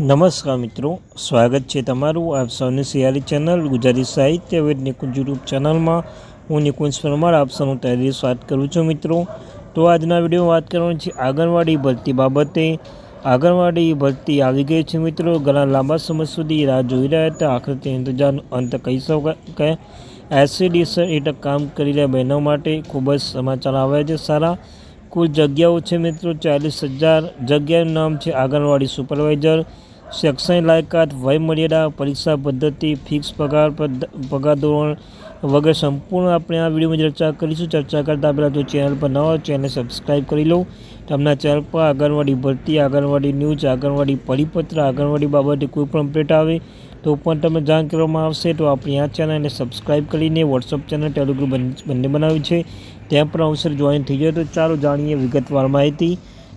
નમસ્કાર મિત્રો, સ્વાગત છે તમારું આપ સૌની સિયારી ચેનલ ગુજરાતી સાહિત્ય વિદ નિકુંજ યુટ્યુબ ચેનલમાં. હું નિકુંજ પરમાર આપ સૌનું તહેદીલ વાત કરું છું મિત્રો. તો આજના વિડીયોમાં વાત કરવાની છે આંગણવાડી ભરતી બાબતે. આંગણવાડી ભરતી આવી ગઈ છે મિત્રો. ઘણા લાંબા સમય સુધી રાહ જોઈ રહ્યા હતા, આખરે તે ઇંતજારનો અંત કહી શકાય. એસસીડીસી હેઠળ કામ કરી રહ્યા બહેનો માટે ખૂબ જ સમાચાર આવ્યા છે સારા. કુલ જગ્યાઓ છે મિત્રો 40,000 જગ્યાનું નામ છે આંગણવાડી સુપરવાઇઝર. શૈક્ષણિક લાયકાત, વય મર્યાદા, પરીક્ષા પદ્ધતિ, ફિક્સ પગાર ધોરણ વગેરે સંપૂર્ણ આપણે આ વિડીયોમાં ચર્ચા કરીશું. ચર્ચા કરતાં પહેલાં જો ચેનલ પર ન હોય ચેનલ સબસ્ક્રાઈબ કરી લો. તમને ચેનલ પર આંગણવાડી ભરતી, આંગણવાડી ન્યૂઝ, આંગણવાડી પરિપત્ર, આંગણવાડી બાબતે કોઈ પણ અપડેટ આવે તો પણ તમને જાણ કરવામાં આવશે. તો આપણી આ ચેનલને સબસ્ક્રાઈબ કરીને વોટ્સઅપ ચેનલ, ટેલિગ્રામ બંને બનાવી છે, ત્યાં પણ અવસર જોઈન થઈ જાય. તો ચાલો જાણીએ વિગતવાર માહિતી.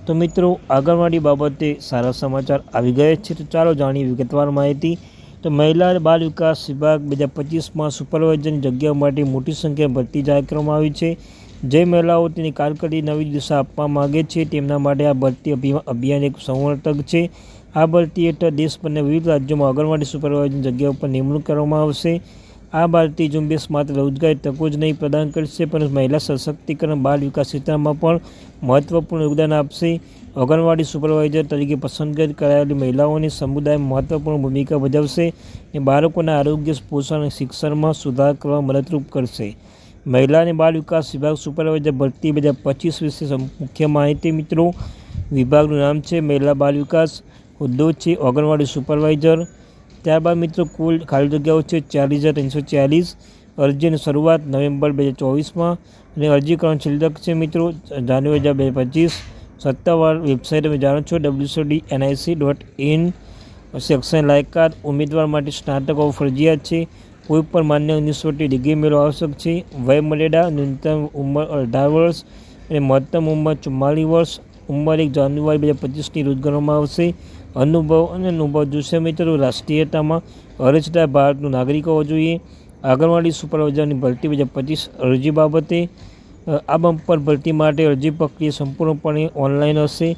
તો મિત્રો, આંગણવાડી બાબતે સારા સમાચાર આવી ગયા છે. તો ચાલો જાણીએ વિગતવાર માહિતી. તો મહિલા અને બાળ વિકાસ વિભાગ 2025માં સુપરવાઇઝરની જગ્યાઓ માટે મોટી સંખ્યામાં ભરતી જાહેર કરવામાં આવી છે. જે મહિલાઓ તેની કારકિર્દી નવી દિશા આપવા માગે છે તેમના માટે આ ભરતી અભિયાન એક સુવર્ણ તક છે. આ ભરતી હેઠળ દેશભરના વિવિધ રાજ્યોમાં આંગણવાડી સુપરવાઇઝરની જગ્યાઓ પર નિમણૂક કરવામાં આવશે. આ ભારતીય ઝુંબેશ માત્ર રોજગારી તકો જ નહીં પ્રદાન કરશે, પરંતુ મહિલા સશક્તિકરણ, બાળ વિકાસ ક્ષેત્રમાં પણ મહત્વપૂર્ણ યોગદાન આપશે. આંગણવાડી સુપરવાઇઝર તરીકે પસંદગી કરાયેલી મહિલાઓની સમુદાયમાં મહત્વપૂર્ણ ભૂમિકા ભજવશે અને બાળકોના આરોગ્ય, પોષણ અને શિક્ષણમાં સુધાર કરવામાં મદદરૂપ કરશે. મહિલા અને બાળ વિકાસ વિભાગ સુપરવાઇઝર ભરતી 2025 વિશે મુખ્ય માહિતી મિત્રો. વિભાગનું નામ છે મહિલા બાળ વિકાસ, હોદ્દો છે આંગણવાડી સુપરવાઇઝર. ત્યારબાદ મિત્રો કુલ ખાલી જગ્યાઓ છે 40,340. અરજીની શરૂઆત નવેમ્બર 2024માં અને અરજી કરવાની છેલ્લી તક છે મિત્રો જાન્યુઆરી 2025. સત્તાવાર વેબસાઇટ તમે જાણો છો www.nic.in. શૈક્ષણિક લાયકાત, ઉમેદવાર માટે સ્નાતક હોવું ફરજિયાત છે. કોઈપણ માન્ય યુનિવર્સિટી ડિગ્રી મેળવવા આવશ્યક છે. વય મર્યાદા ન્યૂનતમ ઉંમર 18 વર્ષ અને મહત્તમ ઉંમર 44 વર્ષ. ઉંમર 1 જાન્યુઆરી 2025ની રોજ ગણવામાં આવશે. અનુભવ જોશે મિત્રો. રાષ્ટ્રીયતામાં અરજદાર ભારતનો નાગરિક હોવો જોઈએ. આંગણવાડી સુપરવાઇઝરની ભરતી 2025 અરજી બાબતે. આ બમ્પર ભરતી માટે અરજી પ્રક્રિયા સંપૂર્ણપણે ઓનલાઈન હશે.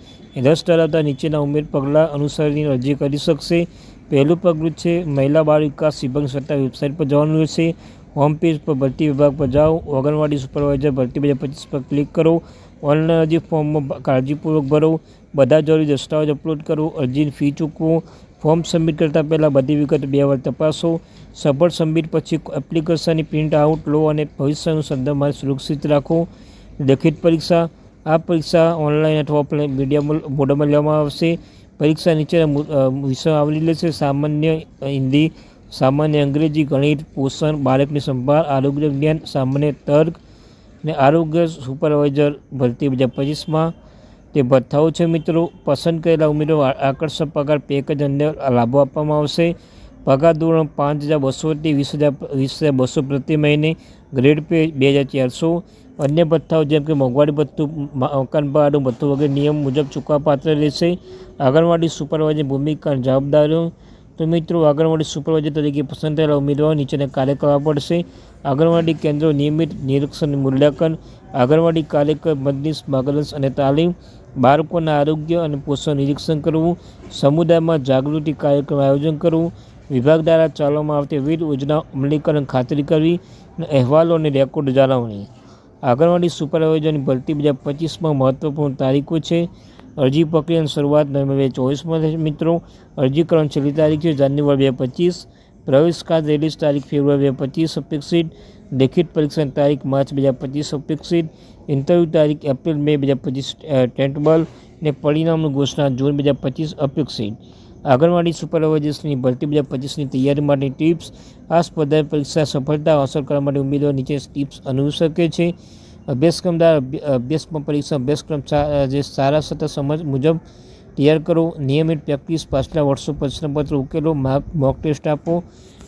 રસ ધરાવતા નીચેના પગલાં અનુસરીને અરજી કરી શકશે. પહેલું પગલું છે મહિલા બાળ વિકાસ વિભાગની સત્તાવાર વેબસાઇટ પર જવાનું રહેશે. હોમ પેજ પર ભરતી વિભાગ પર જાઓ. આંગણવાડી સુપરવાઇઝર ભરતી 2025 પર ક્લિક કરો. ઓનલાઈન અરજી ફોર્મમાં કાળજીપૂર્વક ભરો. બધા જરૂરી દસ્તાવેજ અપલોડ કરો. અરજીની ફી ચૂકવો. ફોર્મ સબમિટ કરતાં પહેલાં બધી વિગતો 2 વાર તપાસો. સફળ સબમિટ પછી એપ્લિકેશનની પ્રિન્ટ આઉટ લો અને ભવિષ્યનું સંદર્ભ માટે સુરક્ષિત રાખો. લેખિત પરીક્ષા. આ પરીક્ષા ઓનલાઈન અથવા ઓફલાઈન મીડિયા મોડમાં લેવામાં આવશે. પરીક્ષા નીચેના વિષયો આવરી લેશે: સામાન્ય હિન્દી, સામાન્ય અંગ્રેજી, ગણિત, પોષણ, બાળકની સંભાળ, આરોગ્ય જ્ઞાન, સામાન્ય તર્ક અને આરોગ્ય સુપરવાઇઝર ભરતી 2025માં તે ભથ્થાઓ છે મિત્રો. પસંદ કરેલા ઉમેદવારો આકર્ષક પગાર પેકેજ અન્ય લાભો આપવામાં આવશે. પગાર ધોરણ 5,200 થી 20,200 પ્રતિ મહિને. Grade pay 2,400. અન્ય ભથ્થાઓ જેમ કે મોંઘવારી ભથ્થું, મકાન ભાડું ભથ્થું વગેરે નિયમ મુજબ ચૂકવવાપાત્ર રહેશે. આંગણવાડી સુપરવાઇઝરની ભૂમિકા અને જવાબદારીઓ. તો મિત્રો, આંગણવાડી સુપરવાઇઝર તરીકે પસંદ થયેલા ઉમેદવારો નીચેના કાર્ય કરવા પડશે. આંગણવાડી કેન્દ્રો નિયમિત નિરીક્ષણ મૂલ્યાંકન. આંગણવાડી કાર્યકર મદદનીશ, માર્ગદર્શન અને તાલીમ. બાળકોના આરોગ્ય અને પોષણ નિરીક્ષણ કરવું. સમુદાયમાં જાગૃતિ કાર્યક્રમ આયોજન કરવું. વિભાગ દ્વારા ચાલવામાં આવતી વિવિધ યોજનાઓ અમલીકરણ ખાતરી કરવી અને અહેવાલો અને રેકોર્ડ જાળવણી. આંગણવાડી સુપરવાઇઝરની ભરતી 2025માં મહત્વપૂર્ણ તારીખો છે. અરજી પ્રક્રિયાની શરૂઆત નવેમ્બર 2024માં થશે મિત્રો. અરજી કરવાની છેલ્લી તારીખ છે જાન્યુઆરી 2025. પ્રવેશ કાર્ડ રિલીઝ તારીખ ફેબ્રુઆરી 2025 અપેક્ષિત. લેખિત પરીક્ષાની તારીખ માર્ચ 2025 અપેક્ષિત. ઇન્ટરવ્યૂ તારીખ એપ્રિલ મે 2025 ટેન્ટેબલ અને પરિણામની ઘોષણા જૂન 2025 અપેક્ષિત. આંગણવાડી સુપરવાઇઝર્સની ભરતી 2025ની તૈયારી માટેની ટિપ્સ. આ સ્પર્ધાત્મક પરીક્ષા સફળતા હાંસલ કરવા માટે ઉમેદવાર નીચે ટિપ્સ અનુસરી શકે છે. અભ્યાસક્રમ દ્વારા અભ્યાસક્રમ પરીક્ષા અભ્યાસક્રમ જે સારા સતત સમજ મુજબ તૈયાર કરો. નિયમિત પ્રેક્ટિસ. પાછલા વર્ષો પ્રશ્નપત્ર ઉકેલો. મોક ટેસ્ટ આપો.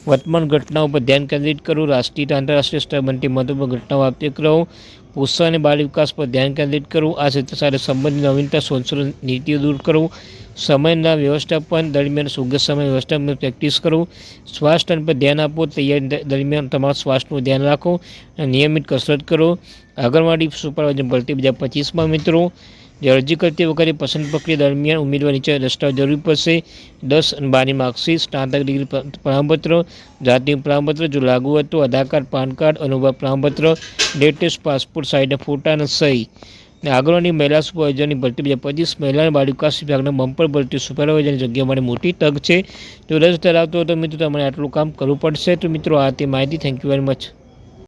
વર્તમાન ઘટનાઓ પર ધ્યાન કેન્દ્રિત કરો. રાષ્ટ્રીય અને આંતરરાષ્ટ્રીય સ્તર બનતી મહત્વપૂર્ણ ઘટનાઓ આપતી રહો. પોષણ અને બાળ વિકાસ પર ધ્યાન કેન્દ્રિત કરવું. આ ક્ષેત્ર સાથે સંબંધિત નવીનતા, સંશોધન, નીતિઓ દૂર કરવું. સમયના વ્યવસ્થાપન દરમિયાન યોગ્ય સમય વ્યવસ્થાપન પ્રેક્ટિસ કરો. સ્વાસ્થ્ય પર ધ્યાન આપો. તૈયારી દરમિયાન તમારા સ્વાસ્થ્યનું ધ્યાન રાખો અને નિયમિત કસરત કરો. આંગણવાડી સુપરવાઇઝર ભરતી 2025માં મિત્રો જે અરજી કરતી વખતે પસંદ પ્રક્રિયા દરમિયાન ઉમેદવાર નીચે દસ્તાવેજ જરૂર પડશે: 10 અને 12ની માર્કશીટ, સ્નાતક ડિગ્રી પ્રમાણપત્ર, જાતિનું પ્રમાણપત્ર જો લાગુ હોય તો, આધાર કાર્ડ, પાન કાર્ડ, અનુભવ પ્રમાણપત્ર, લેટેસ્ટ પાસપોર્ટ સાઇઝના ફોટા અને સહી. આગળની મહિલા સુપરવાઇઝરની ભરતી 2025 મહિલા અને બાળ વિકાસ વિભાગના બમ્પર ભરતી સુપરવાઇઝરની જગ્યા માટે મોટી તક છે. જો રસ ધરાવતો હોય તો મિત્રો તમારે આટલું કામ કરવું પડશે. તો મિત્રો આ તે માહિતી. Thank you very much.